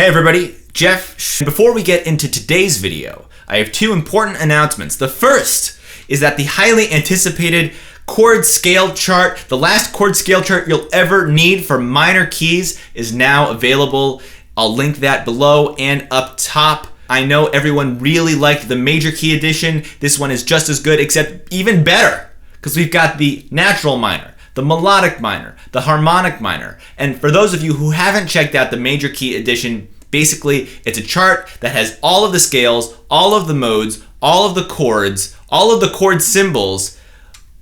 Hey everybody, Jeff. Before we get into today's video, I have two important announcements. The first is that the highly anticipated chord scale chart, the last chord scale chart you'll ever need for minor keys, is now available. I'll link that below and up top. I know everyone really liked the major key edition. This one is just as good, except even better, because we've got the natural minor, the melodic minor, the harmonic minor. And for those of you who haven't checked out the major key edition, basically it's a chart that has all of the scales, all of the modes, all of the chords, all of the chord symbols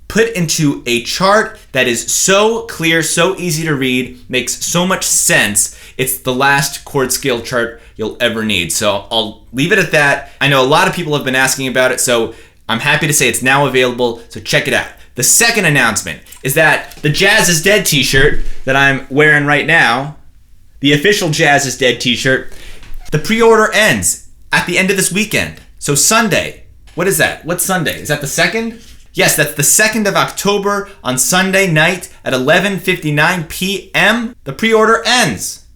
put into a chart that is so clear, so easy to read, makes so much sense. It's the last chord scale chart you'll ever need. So I'll leave it at that. I know a lot of people have been asking about it, so I'm happy to say it's now available, so check it out. The second announcement is that the Jazz is Dead t-shirt that I'm wearing right now, the official Jazz is Dead t-shirt, the pre-order ends at the end of this weekend. So Sunday, what is that? What's Sunday? Is that the 2nd? Yes, that's the 2nd of October on Sunday night at 11:59 p.m. The pre-order ends,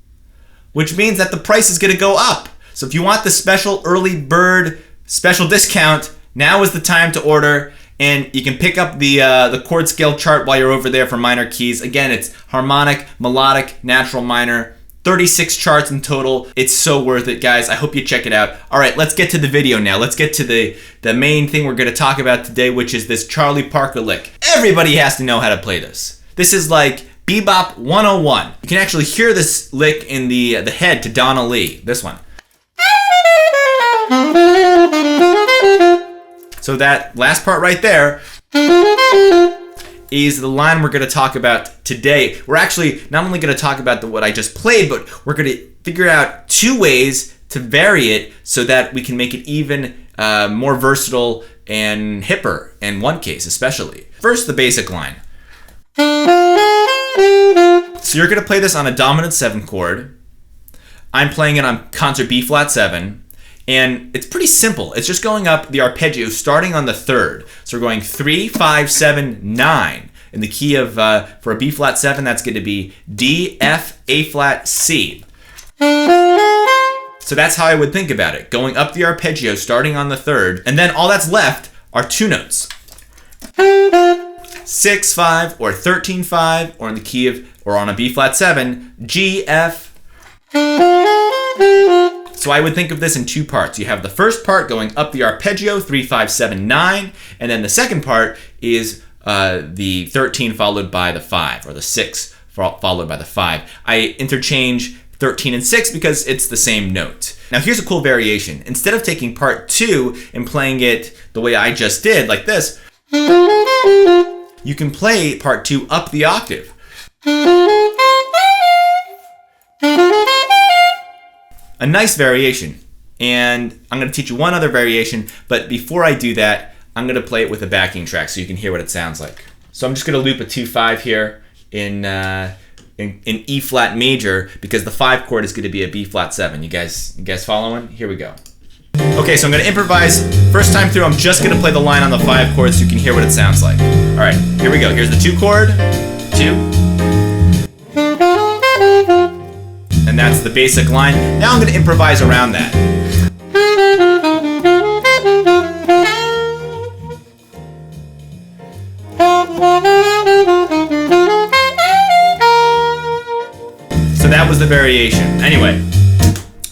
which means that the price is gonna go up. So if you want the special early bird special discount, now is the time to order. And you can pick up the chord scale chart while you're over there for minor keys. Again, it's harmonic, melodic, natural minor, 36 charts in total. It's so worth it, guys. I hope you check it out. All right, let's get to the video now. Let's get to the main thing we're gonna talk about today, which is this Charlie Parker lick. Everybody has to know how to play this. This is like bebop 101. You can actually hear this lick in the head to Donna Lee, this one. So that last part right there is the line we're going to talk about today. We're actually not only going to talk about what I just played, but we're going to figure out two ways to vary it so that we can make it even more versatile and hipper in one case especially. First, the basic line. So you're going to play this on a dominant 7 chord. I'm playing it on concert B flat 7. And it's pretty simple. It's just going up the arpeggio starting on the 3rd. So we're going 3, 5, 7, 9. In the key of, for a B flat 7, that's going to be D, F, A flat, C. So that's how I would think about it. Going up the arpeggio starting on the 3rd. And then all that's left are 2 notes. 6, 5, or 13, 5, or in the key of, or on a B flat 7, G, F. So I would think of this in 2 parts. You have the first part going up the arpeggio, 3, 5, 7, 9, and then the second part is the 13 followed by the 5, or the 6 followed by the 5. I interchange 13 and 6 because it's the same note. Now here's a cool variation. Instead of taking part 2 and playing it the way I just did, like this, you can play part 2 up the octave. A nice variation, and I'm going to teach you one other variation, but before I do that, I'm going to play it with a backing track so you can hear what it sounds like. So I'm just going to loop a 2-5 here in E flat major because the 5 chord is going to be a B flat 7. You guys following? Here we go. Okay, so I'm going to improvise. First time through, I'm just going to play the line on the 5 chord so you can hear what it sounds like. All right, here we go. Here's the 2 chord, 2. And that's the basic line. Now I'm going to improvise around that. So that was the variation. Anyway,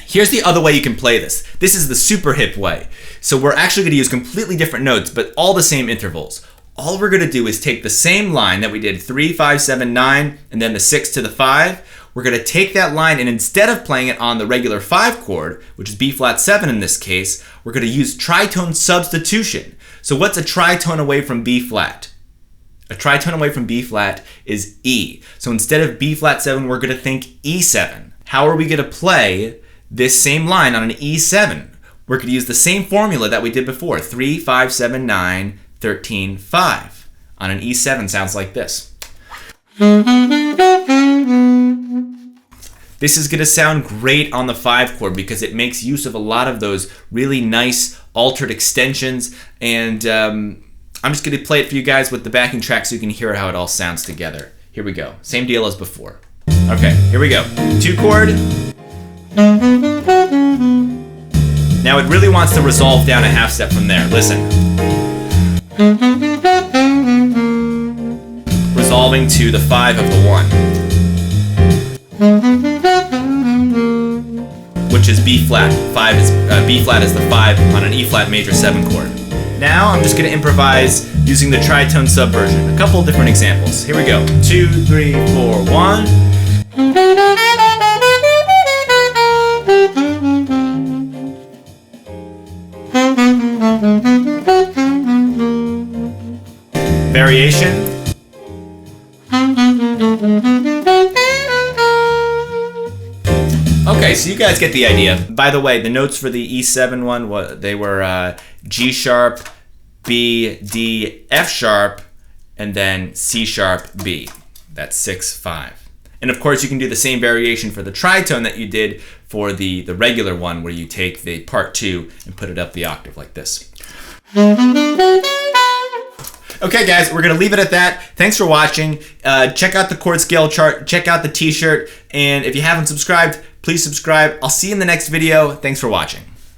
here's the other way you can play this. This is the super hip way. So we're actually going to use completely different notes, but all the same intervals. All we're going to do is take the same line that we did 3, 5, 7, 9, and then the 6 to the 5. We're going to take that line, and instead of playing it on the regular 5 chord, which is B flat 7 in this case, we're going to use tritone substitution. So what's a tritone away from B flat? A tritone away from B flat is E. So instead of B flat 7, we're going to think E7. How are we going to play this same line on an E7? We're going to use the same formula that we did before. 3, 5, 7, 9, 13, 5. On an E7 sounds like this. This is going to sound great on the 5 chord because it makes use of a lot of those really nice altered extensions, and I'm just going to play it for you guys with the backing track so you can hear how it all sounds together. Here we go. Same deal as before. Okay, here we go. 2 chord, Now it really wants to resolve down a half step from there. Listen. Resolving to the 5 of the 1, which is B flat. B flat is the 5 on an E flat major 7 chord. Now I'm just going to improvise using the tritone subversion. A couple different examples. Here we go. 2, 3, 4, 1. Variation. Okay, so you guys get the idea. By the way, the notes for the E7 one, they were G sharp, B, D, F sharp, and then C sharp, B. That's 6, 5. And of course, you can do the same variation for the tritone that you did for the regular one, where you take the part 2 and put it up the octave like this. Okay, guys, we're going to leave it at that. Thanks for watching. Check out the chord scale chart. Check out the t-shirt. And if you haven't subscribed, please subscribe. I'll see you in the next video. Thanks for watching.